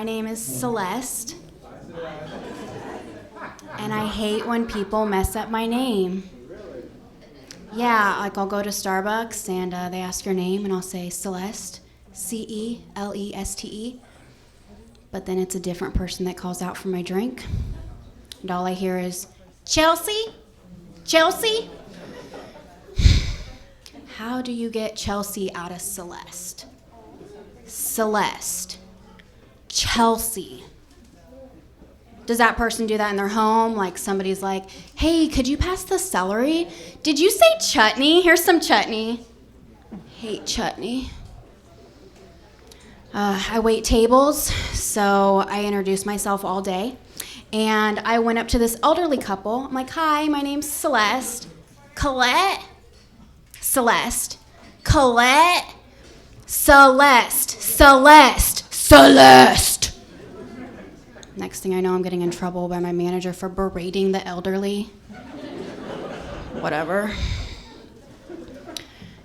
name is Celeste, and I hate when people mess up my name. Yeah, like I'll go to Starbucks and they ask your name and I'll say Celeste, Celeste, but then it's a different person that calls out for my drink, and all I hear is, Chelsea? Chelsea? How do you get Chelsea out of Celeste? Celeste. Chelsea. Does that person do that in their home? Like somebody's like, hey, could you pass the celery? Did you say chutney? Here's some chutney. Hate chutney. I wait tables, so I introduce myself all day. And I went up to this elderly couple. I'm like, hi, my name's Celeste. Colette? Celeste. Colette? Celeste. Celeste. Celeste. Next thing I know, I'm getting in trouble by my manager for berating the elderly. Whatever.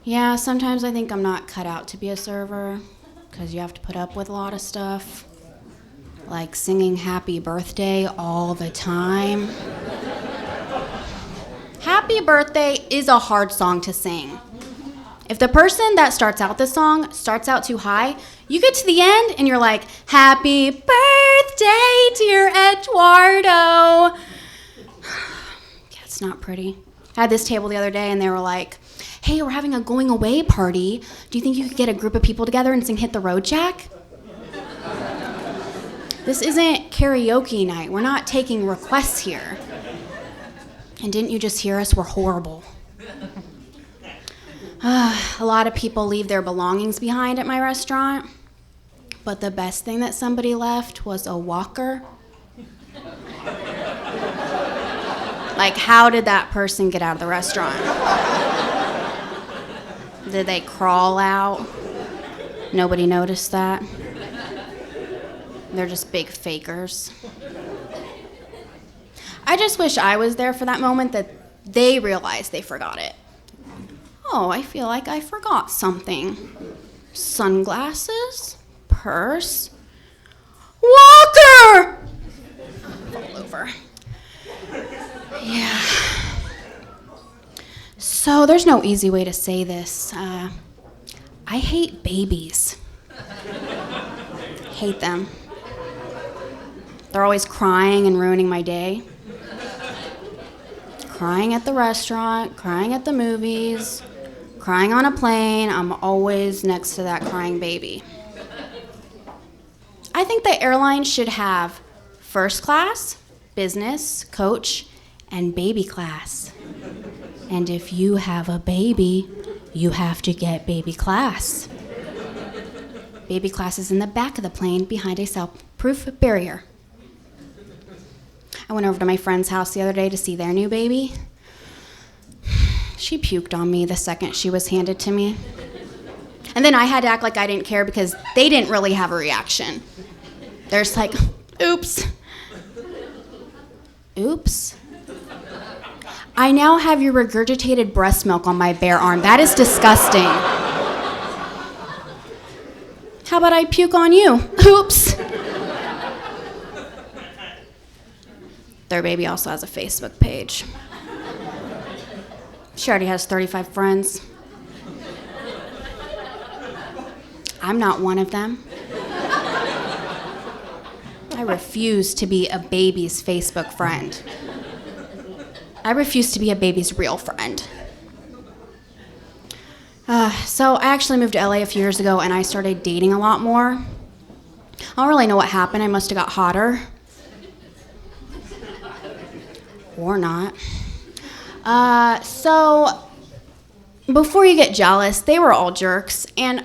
Yeah, sometimes I think I'm not cut out to be a server because you have to put up with a lot of stuff. Like singing happy birthday all the time. Happy birthday is a hard song to sing. If the person that starts out this song starts out too high, you get to the end and you're like, happy birthday, dear Eduardo. Yeah, it's not pretty. I had this table the other day and they were like, hey, we're having a going away party. Do you think you could get a group of people together and sing Hit the Road Jack? This isn't karaoke night. We're not taking requests here. And didn't you just hear us? We're horrible. A lot of people leave their belongings behind at my restaurant, but the best thing that somebody left was a walker. Like, how did that person get out of the restaurant? Did they crawl out? Nobody noticed that. They're just big fakers. I just wish I was there for that moment that they realized they forgot it. Oh, I feel like I forgot something. Sunglasses? Purse? Walker! Fall over. Yeah. So there's no easy way to say this. I hate babies. Hate them. They're always crying and ruining my day. Crying at the restaurant, crying at the movies, crying on a plane. I'm always next to that crying baby. I think the airline should have first class, business, coach, and baby class. And if you have a baby, you have to get baby class. Baby class is in the back of the plane behind a soundproof barrier. I went over to my friend's house the other day to see their new baby. She puked on me the second she was handed to me. And then I had to act like I didn't care because they didn't really have a reaction. They're just like, oops. Oops. I now have your regurgitated breast milk on my bare arm. That is disgusting. How about I puke on you? Oops. Their baby also has a Facebook page. She already has 35 friends. I'm not one of them. I refuse to be a baby's Facebook friend. I refuse to be a baby's real friend. So I actually moved to LA a few years ago and I started dating a lot more. I don't really know what happened. I must have got hotter. Or not. So before you get jealous, they were all jerks. And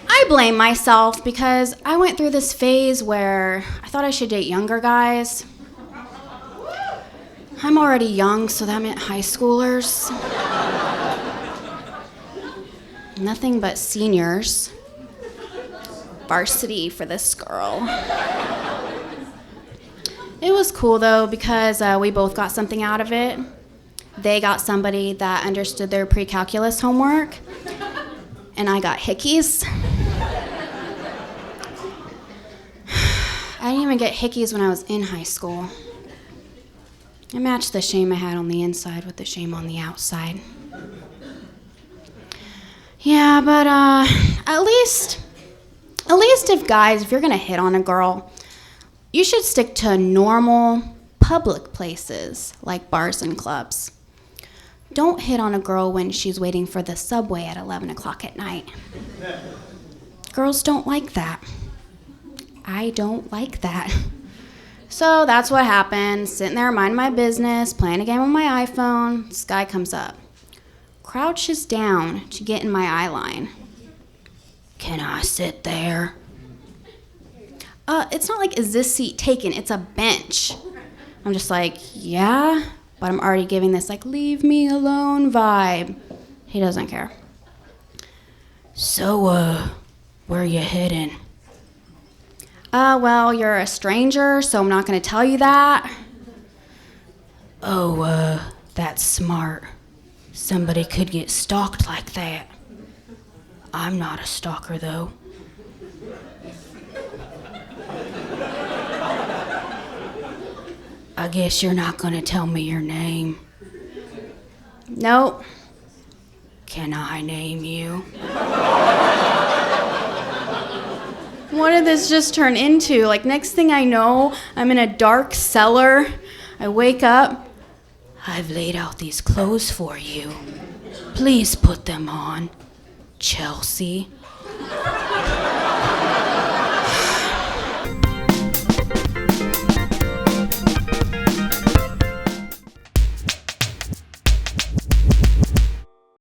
I blame myself because I went through this phase where I thought I should date younger guys. I'm already young, so that meant high schoolers. Nothing but seniors. Varsity for this girl. It was cool, though, because we both got something out of it. They got somebody that understood their pre-calculus homework, and I got hickeys. even get hickeys when I was in high school. I matched the shame I had on the inside with the shame on the outside. Yeah, but at least if you're gonna hit on a girl, you should stick to normal public places like bars and clubs. Don't hit on a girl when she's waiting for the subway at 11 o'clock at night. Girls don't like that. I don't like that. So that's what happened. Sitting there, minding my business, playing a game on my iPhone. This guy comes up. Crouches down to get in my eye line. Can I sit there? It's not like, is this seat taken? It's a bench. I'm just like, yeah, but I'm already giving this like, leave me alone vibe. He doesn't care. So, where you heading? Well, you're a stranger, so I'm not gonna tell you that. Oh, that's smart. Somebody could get stalked like that. I'm not a stalker, though. I guess you're not gonna tell me your name. Nope. Can I name you? What did this just turn into? Like, next thing I know, I'm in a dark cellar. I wake up. I've laid out these clothes for you. Please put them on. Chelsea.